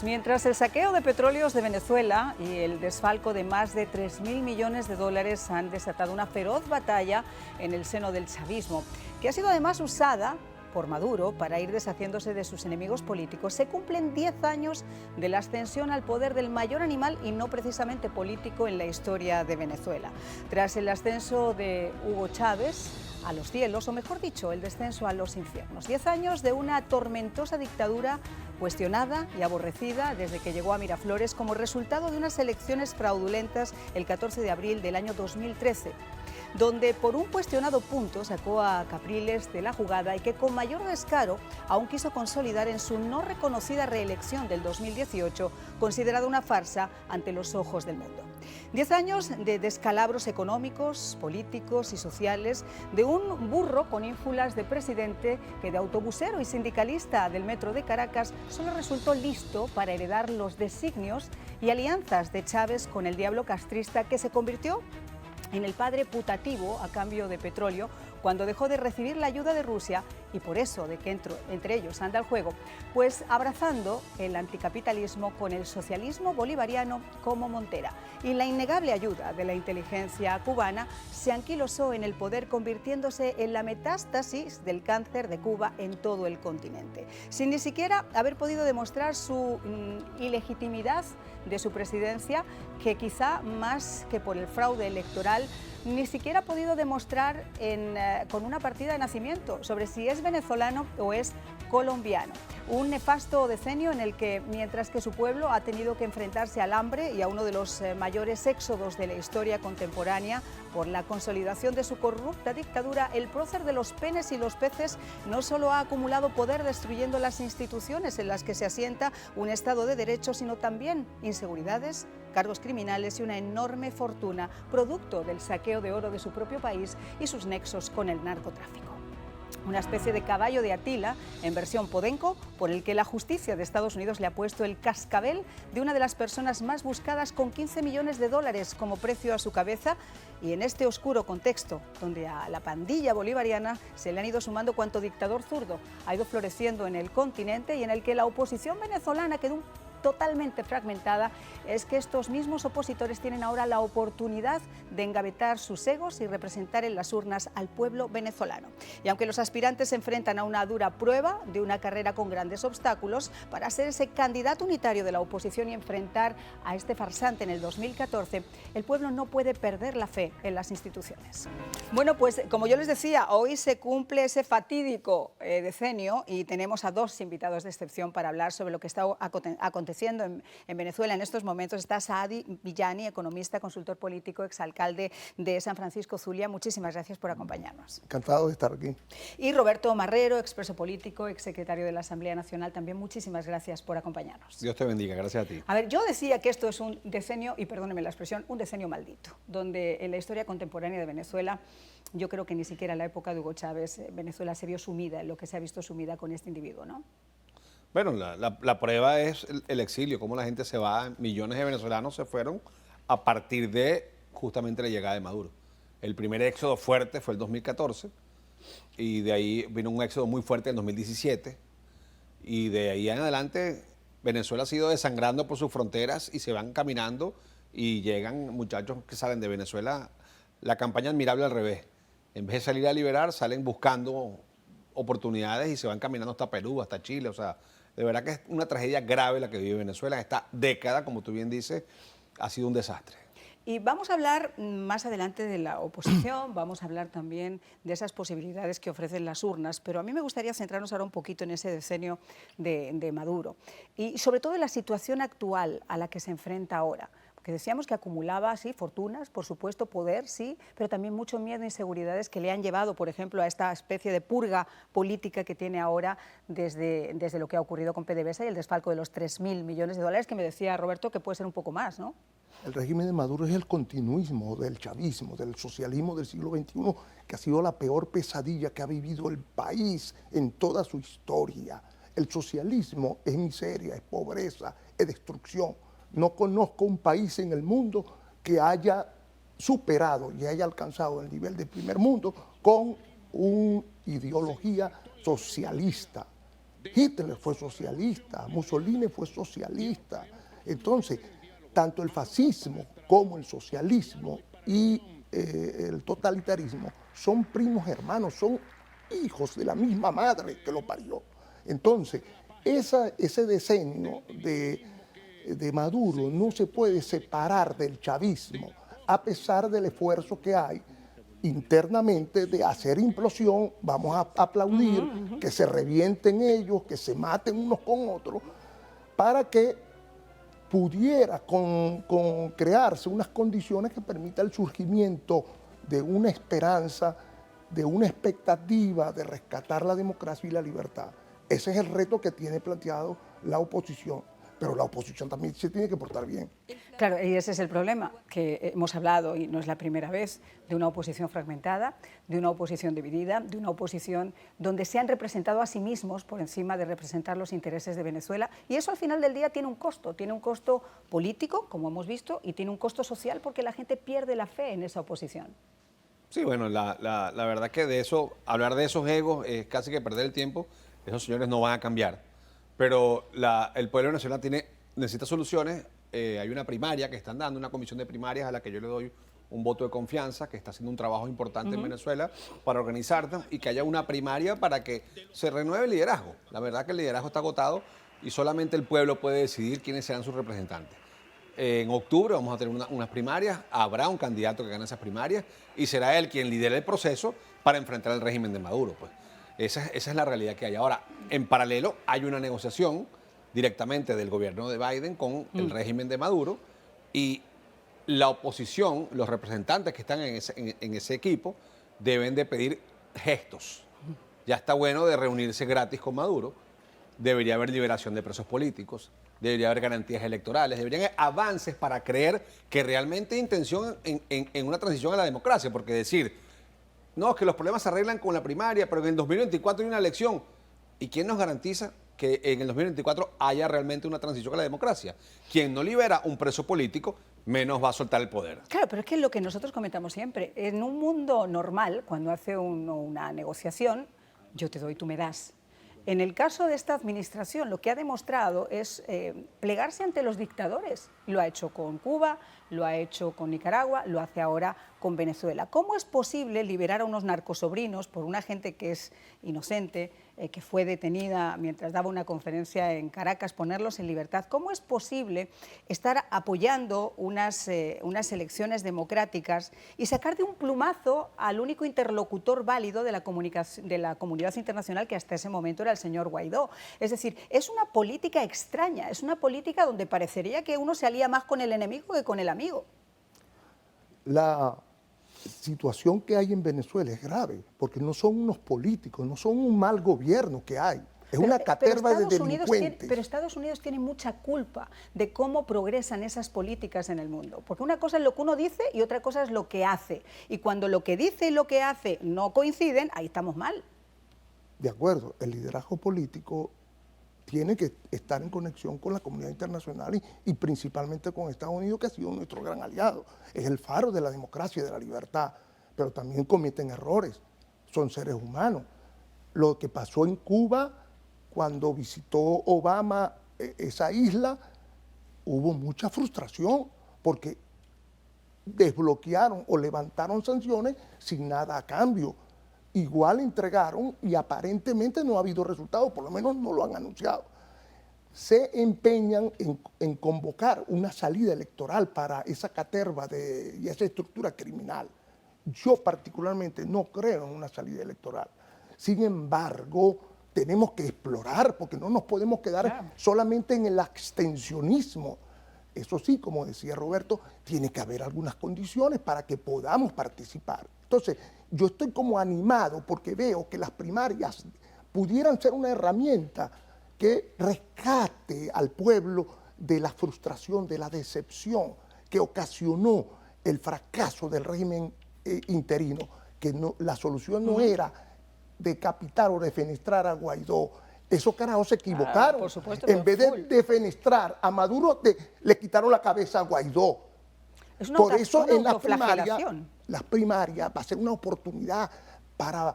Mientras el saqueo de petróleos de Venezuela y el desfalco de más de 3.000 millones de dólares han desatado una feroz batalla en el seno del chavismo, que ha sido además usada por Maduro para ir deshaciéndose de sus enemigos políticos. Se cumplen 10 años de la ascensión al poder del mayor animal y no precisamente político en la historia de Venezuela. Tras el ascenso de Hugo Chávez a los cielos, o mejor dicho, el descenso a los infiernos. 10 años de una tormentosa dictadura cuestionada y aborrecida desde que llegó a Miraflores como resultado de unas elecciones fraudulentas el 14 de abril del año 2013, donde por un cuestionado punto sacó a Capriles de la jugada y que con mayor descaro aún quiso consolidar en su no reconocida reelección del 2018, considerada una farsa ante los ojos del mundo. 10 años de descalabros económicos, políticos y sociales, de un burro con ínfulas de presidente que de autobusero y sindicalista del metro de Caracas solo resultó listo para heredar los designios y alianzas de Chávez con el diablo castrista, que se convirtió en el padre putativo a cambio de petróleo cuando dejó de recibir la ayuda de Rusia, y por eso de que entre ellos anda el juego, pues abrazando el anticapitalismo con el socialismo bolivariano como montera. Y la innegable ayuda de la inteligencia cubana se anquilosó en el poder, convirtiéndose en la metástasis del cáncer de Cuba en todo el continente, sin ni siquiera haber podido demostrar su ilegitimidad de su presidencia, que quizá más que por el fraude electoral ni siquiera ha podido demostrar con una partida de nacimiento sobre si es venezolano o es colombiano. Un nefasto decenio en el que, mientras que su pueblo ha tenido que enfrentarse al hambre y a uno de los mayores éxodos de la historia contemporánea por la consolidación de su corrupta dictadura, el prócer de los penes y los peces no solo ha acumulado poder destruyendo las instituciones en las que se asienta un Estado de Derecho, sino también inseguridades, cargos criminales y una enorme fortuna, producto del saqueo de oro de su propio país y sus nexos con el narcotráfico. Una especie de caballo de Atila en versión podenco, por el que la justicia de Estados Unidos le ha puesto el cascabel de una de las personas más buscadas, con 15 millones de dólares como precio a su cabeza. Y en este oscuro contexto, donde a la pandilla bolivariana se le han ido sumando cuanto dictador zurdo ha ido floreciendo en el continente, y en el que la oposición venezolana quedó totalmente fragmentada, es que estos mismos opositores tienen ahora la oportunidad de engavetar sus egos y representar en las urnas al pueblo venezolano. Y aunque los aspirantes se enfrentan a una dura prueba de una carrera con grandes obstáculos para ser ese candidato unitario de la oposición y enfrentar a este farsante en el 2014, el pueblo no puede perder la fe en las instituciones. Bueno, pues como yo les decía, hoy se cumple ese fatídico decenio, y tenemos a dos invitados de excepción para hablar sobre lo que está aconteciendo en Venezuela en estos momentos. Está Saadi Villani, economista, consultor político, exalcalde de San Francisco Zulia. Muchísimas gracias por acompañarnos. Encantado de estar aquí. Y Roberto Marrero, expreso político, exsecretario de la Asamblea Nacional. También muchísimas gracias por acompañarnos. Dios te bendiga, gracias a ti. A ver, yo decía que esto es un decenio, y perdónenme la expresión, un decenio maldito, donde en la historia contemporánea de Venezuela, yo creo que ni siquiera en la época de Hugo Chávez, Venezuela se vio sumida en lo que se ha visto sumida con este individuo, ¿no? Bueno, la prueba es el exilio, cómo la gente se va, millones de venezolanos se fueron a partir de justamente la llegada de Maduro. El primer éxodo fuerte fue el 2014, y de ahí vino un éxodo muy fuerte en 2017, y de ahí en adelante Venezuela ha sido desangrando por sus fronteras y se van caminando, y llegan muchachos que salen de Venezuela, la campaña admirable al revés. En vez de salir a liberar, salen buscando oportunidades y se van caminando hasta Perú, hasta Chile. O sea, de verdad que es una tragedia grave la que vive Venezuela. Esta década, como tú bien dices, ha sido un desastre. Y vamos a hablar más adelante de la oposición, vamos a hablar también de esas posibilidades que ofrecen las urnas, pero a mí me gustaría centrarnos ahora un poquito en ese decenio de Maduro y sobre todo en la situación actual a la que se enfrenta ahora. Que decíamos que acumulaba, sí, fortunas, por supuesto, poder, sí, pero también mucho miedo e inseguridades que le han llevado, por ejemplo, a esta especie de purga política que tiene ahora desde lo que ha ocurrido con PDVSA y el desfalco de los 3.000 millones de dólares, que me decía Roberto que puede ser un poco más, ¿no? El régimen de Maduro es el continuismo del chavismo, del socialismo del siglo XXI, que ha sido la peor pesadilla que ha vivido el país en toda su historia. El socialismo es miseria, es pobreza, es destrucción. No conozco un país en el mundo que haya superado y haya alcanzado el nivel de primer mundo con una ideología socialista. Hitler fue socialista, Mussolini fue socialista. Entonces, tanto el fascismo como el socialismo y el totalitarismo son primos hermanos, son hijos de la misma madre que lo parió. Entonces, ese decenio de Maduro no se puede separar del chavismo, a pesar del esfuerzo que hay internamente de hacer implosión. Vamos a aplaudir que se revienten ellos, que se maten unos con otros, para que pudiera crearse unas condiciones que permitan el surgimiento de una esperanza, de una expectativa de rescatar la democracia y la libertad. Ese es el reto que tiene planteado la oposición, pero la oposición también se tiene que portar bien. Claro, y ese es el problema, que hemos hablado, y no es la primera vez, de una oposición fragmentada, de una oposición dividida, de una oposición donde se han representado a sí mismos por encima de representar los intereses de Venezuela, y eso al final del día tiene un costo político, como hemos visto, y tiene un costo social porque la gente pierde la fe en esa oposición. Sí, bueno, la verdad que de eso, hablar de esos egos es casi que perder el tiempo. Esos señores no van a cambiar. Pero el pueblo venezolano necesita soluciones. Hay una primaria que están dando, una comisión de primarias a la que yo le doy un voto de confianza, que está haciendo un trabajo importante en Venezuela para organizarla y que haya una primaria para que se renueve el liderazgo. La verdad que el liderazgo está agotado y solamente el pueblo puede decidir quiénes serán sus representantes. En octubre vamos a tener unas primarias, habrá un candidato que gane esas primarias y será él quien lidere el proceso para enfrentar el régimen de Maduro. Pues. Esa es la realidad que hay. Ahora, en paralelo hay una negociación directamente del gobierno de Biden con el régimen de Maduro y la oposición, los representantes que están en ese equipo, deben de pedir gestos. Ya está bueno de reunirse gratis con Maduro, debería haber liberación de presos políticos, debería haber garantías electorales, deberían haber avances para creer que realmente hay intención en una transición a la democracia, porque decir, no, es que los problemas se arreglan con la primaria, pero en el 2024 hay una elección. ¿Y quién nos garantiza que en el 2024 haya realmente una transición a la democracia? Quien no libera un preso político, menos va a soltar el poder. Claro, pero es que es lo que nosotros comentamos siempre. En un mundo normal, cuando hace uno una negociación, yo te doy, tú me das. En el caso de esta administración, lo que ha demostrado es plegarse ante los dictadores. Lo ha hecho con Cuba, lo ha hecho con Nicaragua, lo hace ahora con Venezuela. ¿Cómo es posible liberar a unos narcosobrinos por una gente que es inocente, que fue detenida mientras daba una conferencia en Caracas, ponerlos en libertad? ¿Cómo es posible estar apoyando unas elecciones democráticas y sacar de un plumazo al único interlocutor válido de la comunidad internacional, que hasta ese momento era el señor Guaidó? Es decir, es una política extraña, es una política donde parecería que uno se alía más con el enemigo que con el amigo. La situación que hay en Venezuela es grave, porque no son unos políticos, no son un mal gobierno que hay, es una caterva de delincuentes. Pero Estados Unidos tiene mucha culpa de cómo progresan esas políticas en el mundo, porque una cosa es lo que uno dice y otra cosa es lo que hace, y cuando lo que dice y lo que hace no coinciden, ahí estamos mal. De acuerdo, el liderazgo político tiene que estar en conexión con la comunidad internacional y principalmente con Estados Unidos, que ha sido nuestro gran aliado. Es el faro de la democracia y de la libertad, pero también cometen errores, son seres humanos. Lo que pasó en Cuba, cuando visitó Obama esa isla, hubo mucha frustración, porque desbloquearon o levantaron sanciones sin nada a cambio. Igual entregaron y aparentemente no ha habido resultados, por lo menos no lo han anunciado. Se empeñan en convocar una salida electoral para esa caterva y esa estructura criminal. Yo particularmente no creo en una salida electoral. Sin embargo, tenemos que explorar, porque no nos podemos quedar solamente en el abstencionismo. Eso sí, como decía Roberto, tiene que haber algunas condiciones para que podamos participar. Entonces, yo estoy como animado porque veo que las primarias pudieran ser una herramienta que rescate al pueblo de la frustración, de la decepción que ocasionó el fracaso del régimen interino, que la solución no era decapitar o defenestrar a Guaidó. Esos carajos se equivocaron. Por supuesto, en vez de defenestrar a Maduro, le quitaron la cabeza a Guaidó. Es una Por eso en las autoflagelación. primarias va a ser una oportunidad para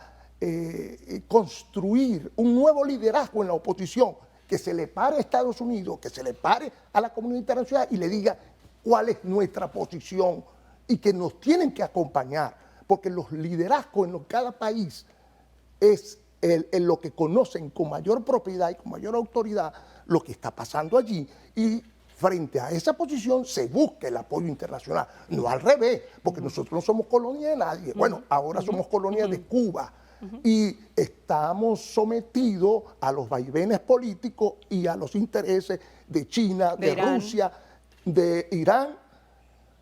construir un nuevo liderazgo en la oposición, que se le pare a Estados Unidos, que se le pare a la comunidad internacional y le diga cuál es nuestra posición y que nos tienen que acompañar, porque los liderazgos en cada país es en lo que conocen con mayor propiedad y con mayor autoridad lo que está pasando allí, y frente a esa posición se busca el apoyo internacional, no al revés, porque nosotros no somos colonia de nadie. Bueno, ahora somos colonia de Cuba y estamos sometidos a los vaivenes políticos y a los intereses de China, de Rusia, de Irán.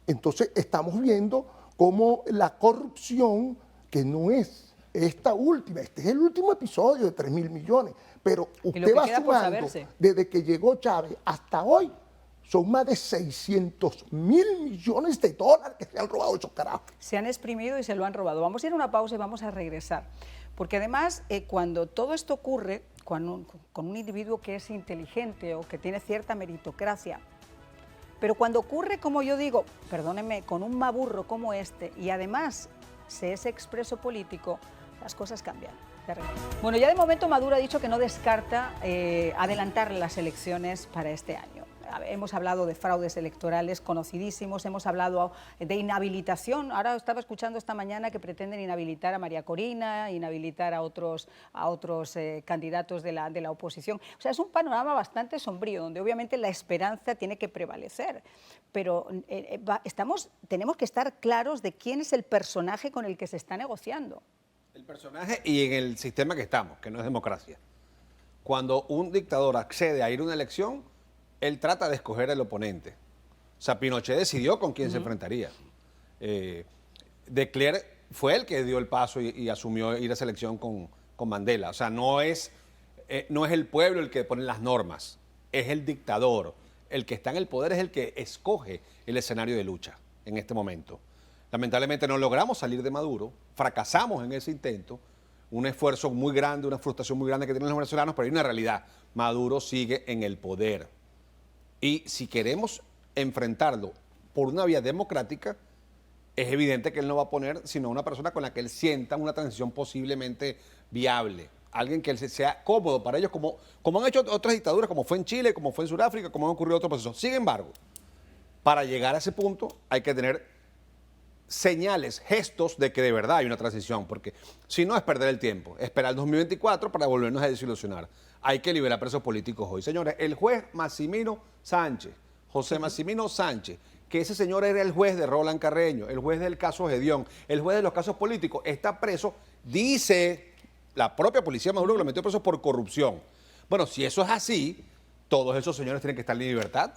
Entonces estamos viendo cómo la corrupción, que no es esta última, este es el último episodio de 3.000 millones, pero usted va sumando desde que llegó Chávez hasta hoy, son más de 600.000 millones de dólares que se han robado esos carajos. Se han exprimido y se lo han robado. Vamos a ir a una pausa y vamos a regresar. Porque además, cuando todo esto ocurre con un individuo que es inteligente o que tiene cierta meritocracia, pero cuando ocurre, como yo digo, perdónenme, con un maburro como este, y además se es expreso político, las cosas cambian. Bueno, ya de momento Maduro ha dicho que no descarta adelantar las elecciones para este año. Hemos hablado de fraudes electorales conocidísimos, hemos hablado de inhabilitación. Ahora estaba escuchando esta mañana que pretenden inhabilitar a María Corina, inhabilitar a otros candidatos de la oposición. O sea, es un panorama bastante sombrío, donde obviamente la esperanza tiene que prevalecer. Pero tenemos que estar claros de quién es el personaje con el que se está negociando. El personaje y en el sistema que estamos, que no es democracia. Cuando un dictador accede a ir a una elección, él trata de escoger al oponente. O sea, Pinochet decidió con quién se enfrentaría. De Klerk fue el que dio el paso y asumió ir a esa elección con Mandela. O sea, no es el pueblo el que pone las normas, es el dictador. El que está en el poder es el que escoge el escenario de lucha en este momento. Lamentablemente no logramos salir de Maduro, fracasamos en ese intento, un esfuerzo muy grande, una frustración muy grande que tienen los venezolanos, pero hay una realidad: Maduro sigue en el poder. Y si queremos enfrentarlo por una vía democrática, es evidente que él no va a poner sino una persona con la que él sienta una transición posiblemente viable. Alguien que él sea cómodo para ellos, como han hecho otras dictaduras, como fue en Chile, como fue en Sudáfrica, como han ocurrido otros procesos. Sin embargo, para llegar a ese punto hay que tener señales, gestos de que de verdad hay una transición, porque si no es perder el tiempo, esperar el 2024 para volvernos a desilusionar. Hay que liberar presos políticos hoy. Señores, el juez Maximino Sánchez, José Maximino Sánchez, que ese señor era el juez de Roland Carreño, el juez del caso Gedeón, el juez de los casos políticos, está preso, dice la propia policía de Maduro que lo metió preso por corrupción. Bueno, si eso es así, todos esos señores tienen que estar en libertad,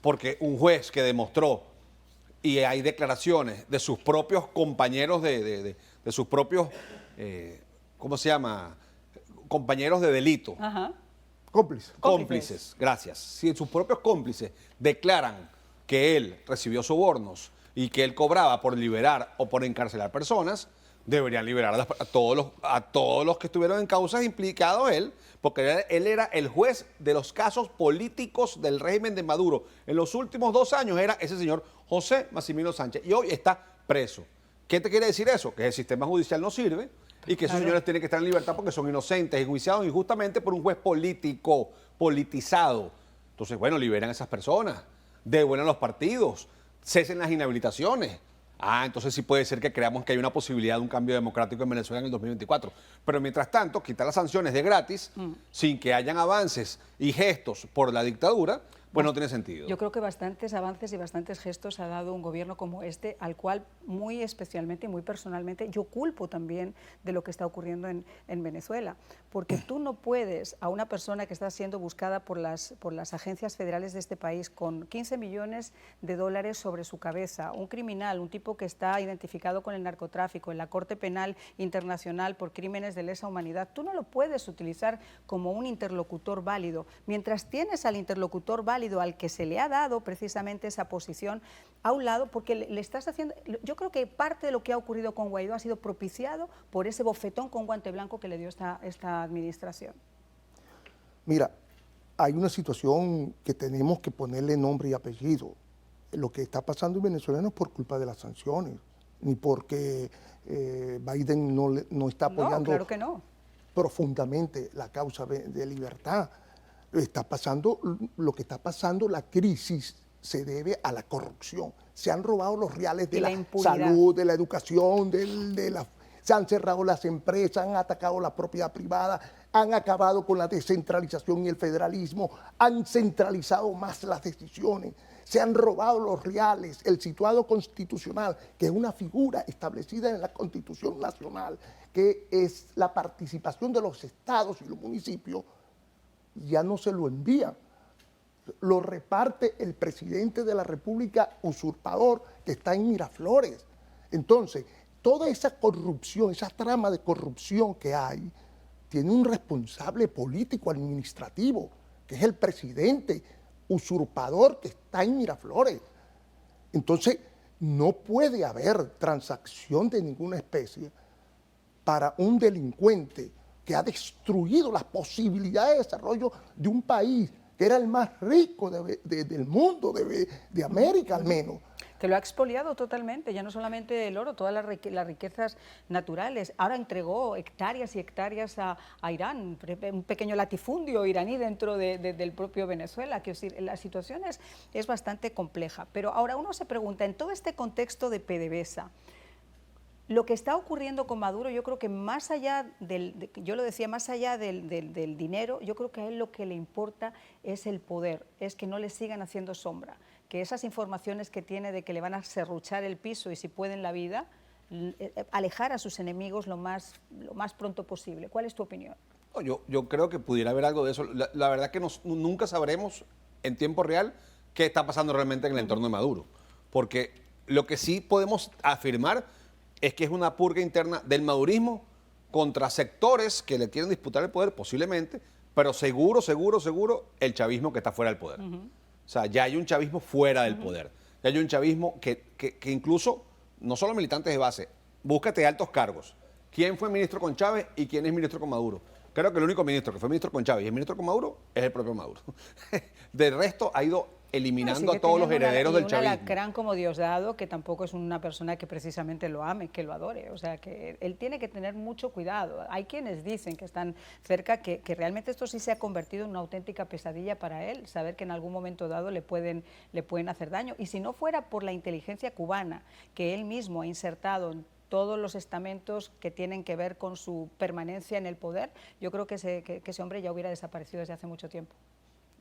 porque un juez que demostró, y hay declaraciones de sus propios compañeros, de sus propios, ¿cómo se llama?, compañeros de delito. Ajá. Cómplices, gracias. Si sus propios cómplices declaran que él recibió sobornos y que él cobraba por liberar o por encarcelar personas, deberían liberar a todos los que estuvieron en causas implicados él, porque él era el juez de los casos políticos del régimen de Maduro. En los últimos 2 años era ese señor José Maximino Sánchez, y hoy está preso. ¿Qué te quiere decir eso? Que el sistema judicial no sirve y que esos señores tienen que estar en libertad porque son inocentes, enjuiciados injustamente por un juez político, politizado. Entonces, bueno, liberen a esas personas, devuelvan los partidos, cesen las inhabilitaciones. Entonces sí puede ser que creamos que hay una posibilidad de un cambio democrático en Venezuela en el 2024. Pero mientras tanto, quitar las sanciones de gratis, sin que hayan avances y gestos por la dictadura, pues no tiene sentido. Yo creo que bastantes avances y bastantes gestos ha dado un gobierno como este, al cual muy especialmente y muy personalmente yo culpo también de lo que está ocurriendo en Venezuela. Porque tú no puedes a una persona que está siendo buscada por las agencias federales de este país con 15 millones de dólares sobre su cabeza, un criminal, un tipo que está identificado con el narcotráfico en la Corte Penal Internacional por crímenes de lesa humanidad, tú no lo puedes utilizar como un interlocutor válido. Mientras tienes al interlocutor válido, al que se le ha dado precisamente esa posición a un lado, porque le estás haciendo... Yo creo que parte de lo que ha ocurrido con Guaidó ha sido propiciado por ese bofetón con guante blanco que le dio esta administración. Mira, hay una situación que tenemos que ponerle nombre y apellido. Lo que está pasando en Venezuela no es por culpa de las sanciones, ni porque Biden no está apoyando No, claro que no. profundamente la causa de libertad. Está pasando lo que está pasando, la crisis se debe a la corrupción. Se han robado los reales de Y la la impunidad. salud, de la educación, se han cerrado las empresas, han atacado la propiedad privada, han acabado con la descentralización y el federalismo, han centralizado más las decisiones, se han robado los reales, el situado constitucional, que es una figura establecida en la Constitución Nacional, que es la participación de los estados y los municipios, ya no se lo envían. Lo reparte el presidente de la República usurpador que está en Miraflores. Entonces, toda esa corrupción, esa trama de corrupción que hay, tiene un responsable político administrativo, que es el presidente usurpador que está en Miraflores. Entonces, no puede haber transacción de ninguna especie para un delincuente que ha destruido las posibilidades de desarrollo de un país que era el más rico del mundo, de América al menos. Que lo ha expoliado totalmente, ya no solamente el oro, todas las riquezas naturales. Ahora entregó hectáreas y hectáreas a Irán, un pequeño latifundio iraní dentro del propio Venezuela. Que la situación es bastante compleja. Pero ahora uno se pregunta, en todo este contexto de PDVSA, lo que está ocurriendo con Maduro, yo creo que más allá yo lo decía, más allá del dinero, yo creo que a él lo que le importa es el poder, es que no le sigan haciendo sombra, que esas informaciones que tiene de que le van a serruchar el piso y si pueden la vida, alejar a sus enemigos lo más pronto posible. ¿Cuál es tu opinión? Yo creo que pudiera haber algo de eso. La verdad que nunca sabremos en tiempo real qué está pasando realmente en el entorno de Maduro, porque lo que sí podemos afirmar es que es una purga interna del madurismo contra sectores que le quieren disputar el poder, posiblemente, pero seguro el chavismo que está fuera del poder. O sea, ya hay un chavismo fuera del poder. Ya hay un chavismo que incluso, no solo militantes de base, búscate altos cargos. ¿Quién fue ministro con Chávez y quién es ministro con Maduro? Creo que el único ministro que fue ministro con Chávez y es ministro con Maduro es el propio Maduro. Del resto ha ido eliminando a todos los herederos del chavismo. Un alacrán como Diosdado, que tampoco es una persona que precisamente lo ame, que lo adore. O sea, que él tiene que tener mucho cuidado. Hay quienes dicen que están cerca, que realmente esto sí se ha convertido en una auténtica pesadilla para él, saber que en algún momento dado le pueden hacer daño. Y si no fuera por la inteligencia cubana, que él mismo ha insertado en todos los estamentos que tienen que ver con su permanencia en el poder, yo creo que ese hombre ya hubiera desaparecido desde hace mucho tiempo.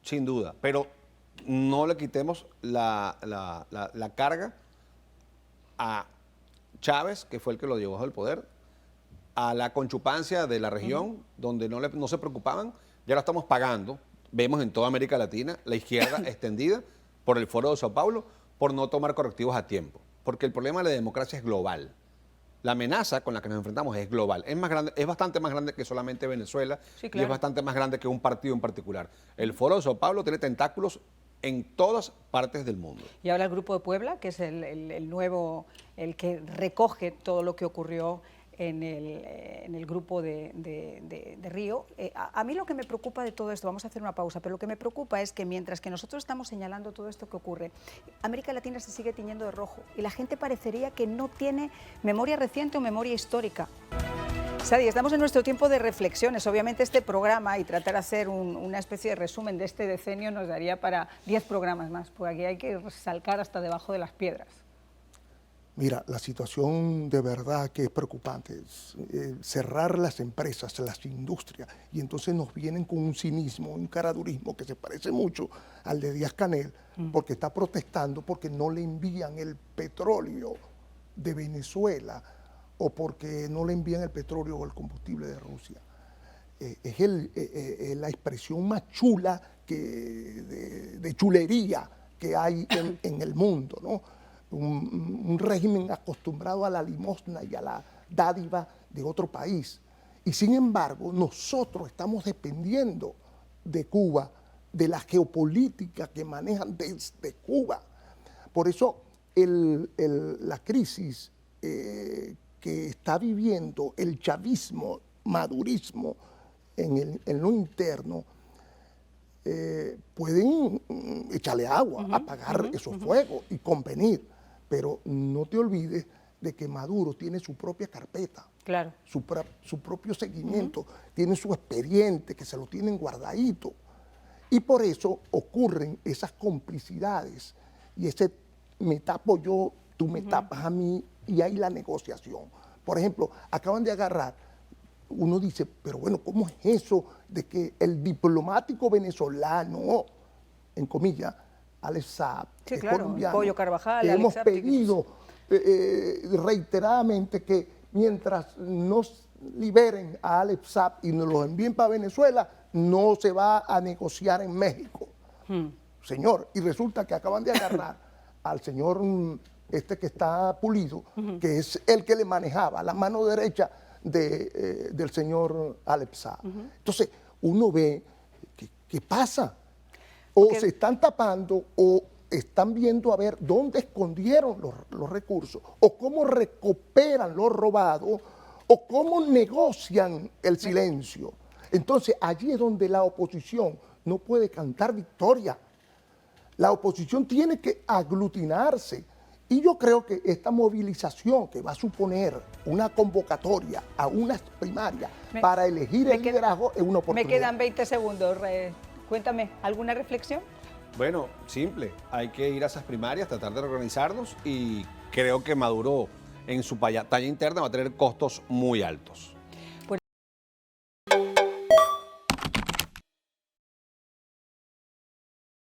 Sin duda, pero no le quitemos la carga a Chávez, que fue el que lo llevó al poder, a la conchupancia de la región, donde no se preocupaban, ya lo estamos pagando, vemos en toda América Latina, la izquierda extendida por el Foro de Sao Paulo, por no tomar correctivos a tiempo, porque el problema de la democracia es global. La amenaza con la que nos enfrentamos es global, es más grande, es bastante más grande que solamente Venezuela, sí, claro, y es bastante más grande que un partido en particular. El Foro de Sao Paulo tiene tentáculos en todas partes del mundo. Y ahora el Grupo de Puebla, que es el nuevo, el que recoge todo lo que ocurrió en el grupo de Río. A mí lo que me preocupa de todo esto, vamos a hacer una pausa, pero lo que me preocupa es que mientras que nosotros estamos señalando todo esto que ocurre, América Latina se sigue tiñendo de rojo y la gente parecería que no tiene memoria reciente o memoria histórica. Sadi, estamos en nuestro tiempo de reflexiones. Obviamente este programa y tratar de hacer una especie de resumen de este decenio nos daría para 10 programas más, porque aquí hay que saltar hasta debajo de las piedras. Mira, la situación de verdad que es preocupante. Cerrar las empresas, las industrias, y entonces nos vienen con un cinismo, un caradurismo que se parece mucho al de Díaz-Canel, porque está protestando porque no le envían el petróleo de Venezuela o porque no le envían el petróleo o el combustible de Rusia. Es la expresión más chula de chulería que hay en el mundo, ¿no? Un régimen acostumbrado a la limosna y a la dádiva de otro país. Y sin embargo, nosotros estamos dependiendo de Cuba, de la geopolítica que manejan desde Cuba. Por eso la crisis que está viviendo el chavismo, madurismo en lo interno, pueden echarle agua, apagar esos fuegos y convenir. Pero no te olvides de que Maduro tiene su propia carpeta, Claro. su propio seguimiento, tiene su expediente, que se lo tienen guardadito. Y por eso ocurren esas complicidades y ese me tapo yo, tú me tapas a mí, y hay la negociación. Por ejemplo, acaban de agarrar, uno dice, pero bueno, ¿cómo es eso de que el diplomático venezolano, en comillas, Alex Saab, Sí, que es claro, colombiano, Pollo Carvajal, que Alex hemos Saab, pedido reiteradamente que mientras nos liberen a Alex Saab y nos lo envíen para Venezuela, no se va a negociar en México. Señor, y resulta que acaban de agarrar al señor este que está Pulido, que es el que le manejaba la mano derecha del señor Alex Saab. Entonces, uno ve qué pasa. O Porque- se están tapando o están viendo a ver dónde escondieron los recursos, o cómo recuperan lo robado, o cómo negocian el silencio. Entonces, allí es donde la oposición no puede cantar victoria. La oposición tiene que aglutinarse. Y yo creo que esta movilización que va a suponer una convocatoria a unas primarias para elegir el liderazgo es una oportunidad. Me quedan 20 segundos. Cuéntame, ¿alguna reflexión? Bueno, simple, hay que ir a esas primarias, tratar de organizarnos y creo que Maduro en su batalla interna va a tener costos muy altos.